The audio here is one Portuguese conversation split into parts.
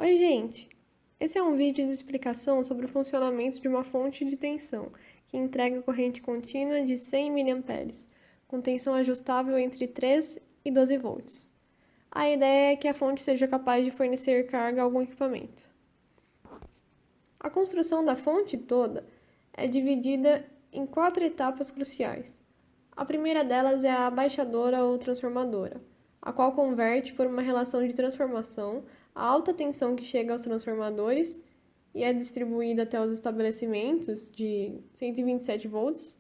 Oi, gente! Esse é um vídeo de explicação sobre o funcionamento de uma fonte de tensão, que entrega corrente contínua de 100 mA, com tensão ajustável entre 3 e 12 volts. A ideia é que a fonte seja capaz de fornecer carga a algum equipamento. A construção da fonte toda é dividida em 4 etapas cruciais. A primeira delas é a abaixadora ou transformadora, a qual converte por uma relação de transformação a alta tensão que chega aos transformadores e é distribuída até os estabelecimentos de 127 volts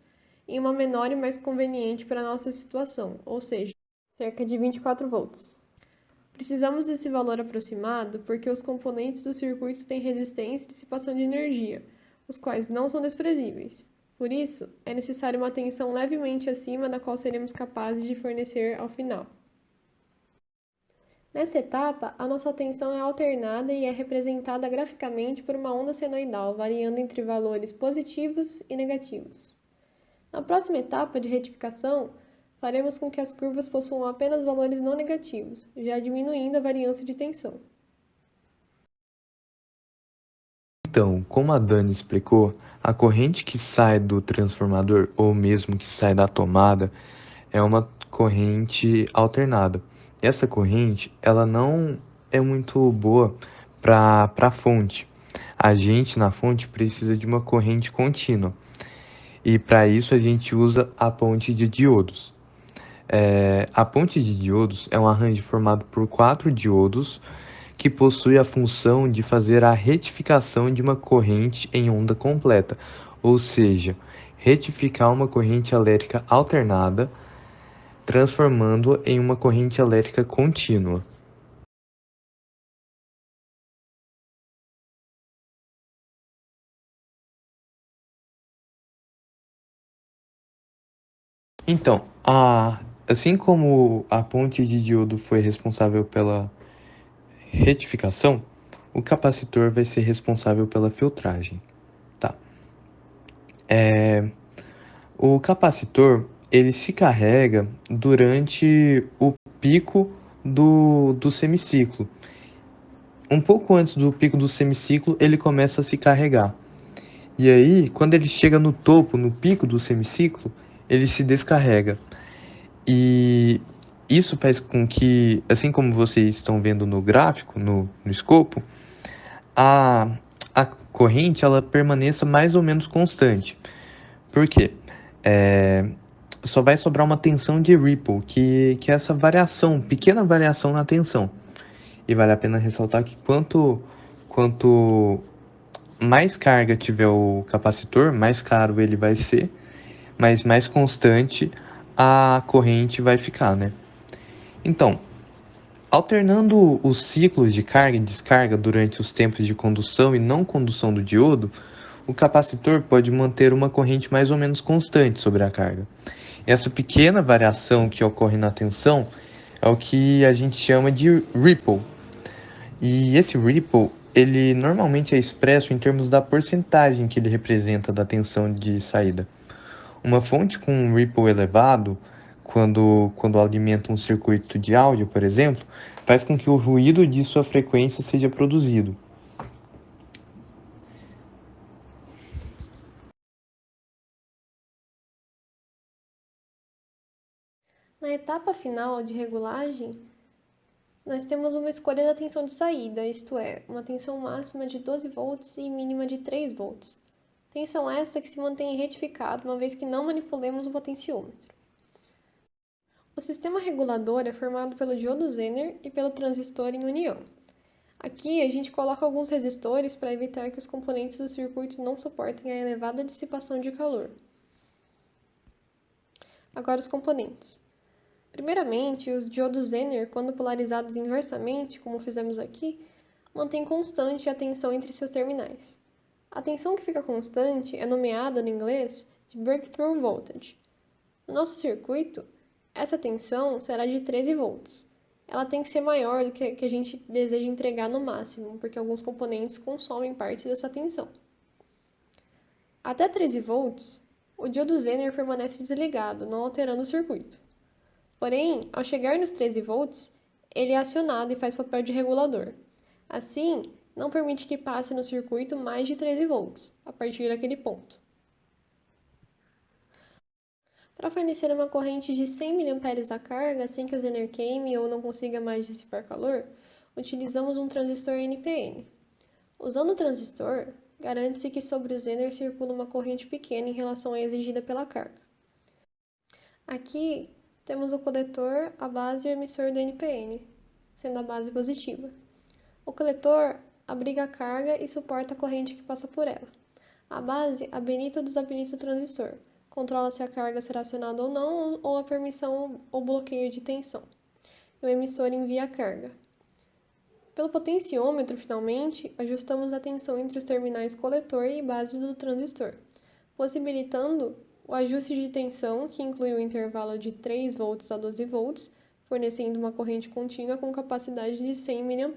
em uma menor e mais conveniente para a nossa situação, ou seja, cerca de 24 volts. Precisamos desse valor aproximado porque os componentes do circuito têm resistência e dissipação de energia, os quais não são desprezíveis. Por isso, é necessária uma tensão levemente acima da qual seremos capazes de fornecer ao final. Nessa etapa, a nossa tensão é alternada e é representada graficamente por uma onda senoidal, variando entre valores positivos e negativos. Na próxima etapa de retificação, faremos com que as curvas possuam apenas valores não negativos, já diminuindo a variância de tensão. Então, como a Dani explicou, a corrente que sai do transformador ou mesmo que sai da tomada é uma corrente alternada. Essa corrente, ela não é muito boa para a fonte. A gente na fonte precisa de uma corrente contínua. E para isso a gente usa a ponte de diodos. A ponte de diodos é um arranjo formado por 4 diodos que possui a função de fazer a retificação de uma corrente em onda completa, ou seja, retificar uma corrente elétrica alternada, transformando-a em uma corrente elétrica contínua. Então, assim como a ponte de diodo foi responsável pela retificação, o capacitor vai ser responsável pela filtragem. Tá. O capacitor, ele se carrega durante o pico do semiciclo. Um pouco antes do pico do semiciclo, ele começa a se carregar. E aí, quando ele chega no topo, no pico do semiciclo, ele se descarrega. E isso faz com que, assim como vocês estão vendo no gráfico, no escopo, a, a corrente ela permaneça mais ou menos constante. Por quê? É, só vai sobrar uma tensão de ripple, que é essa variação, pequena variação na tensão. E vale a pena ressaltar que quanto mais carga tiver o capacitor, mais caro ele vai ser, mas mais constante a corrente vai ficar, né? Então, alternando os ciclos de carga e descarga durante os tempos de condução e não condução do diodo, o capacitor pode manter uma corrente mais ou menos constante sobre a carga. Essa pequena variação que ocorre na tensão é o que a gente chama de ripple. E esse ripple, ele normalmente é expresso em termos da porcentagem que ele representa da tensão de saída. Uma fonte com um ripple elevado, quando alimenta um circuito de áudio, por exemplo, faz com que o ruído de sua frequência seja produzido. Na etapa final de regulagem, nós temos uma escolha da tensão de saída, isto é, uma tensão máxima de 12 volts e mínima de 3 volts. Tensão esta que se mantém retificada uma vez que não manipulemos o potenciômetro. O sistema regulador é formado pelo diodo Zener e pelo transistor em união. Aqui a gente coloca alguns resistores para evitar que os componentes do circuito não suportem a elevada dissipação de calor. Agora os componentes. Primeiramente, os diodos Zener, quando polarizados inversamente, como fizemos aqui, mantêm constante a tensão entre seus terminais. A tensão que fica constante é nomeada no inglês de breakthrough voltage. No nosso circuito, essa tensão será de 13 volts. Ela tem que ser maior do que a gente deseja entregar no máximo, porque alguns componentes consomem parte dessa tensão. Até 13 volts, o diodo Zener permanece desligado, não alterando o circuito. Porém, ao chegar nos 13 volts, ele é acionado e faz papel de regulador. Assim, não permite que passe no circuito mais de 13 volts, a partir daquele ponto. Para fornecer uma corrente de 100 mA à carga sem que o zener queime ou não consiga mais dissipar calor, utilizamos um transistor NPN. Usando o transistor, garante-se que sobre o zener circula uma corrente pequena em relação à exigida pela carga. Aqui temos o coletor, a base e o emissor do NPN, sendo a base positiva. O coletor abriga a carga e suporta a corrente que passa por ela. A base habilita ou desabilita o transistor, controla se a carga será acionada ou não, ou a permissão ou bloqueio de tensão. E o emissor envia a carga. Pelo potenciômetro, finalmente, ajustamos a tensão entre os terminais coletor e base do transistor, possibilitando o ajuste de tensão, que inclui o intervalo de 3 volts a 12 volts, fornecendo uma corrente contínua com capacidade de 100 mA.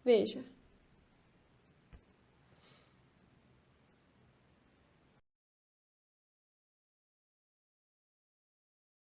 Veja,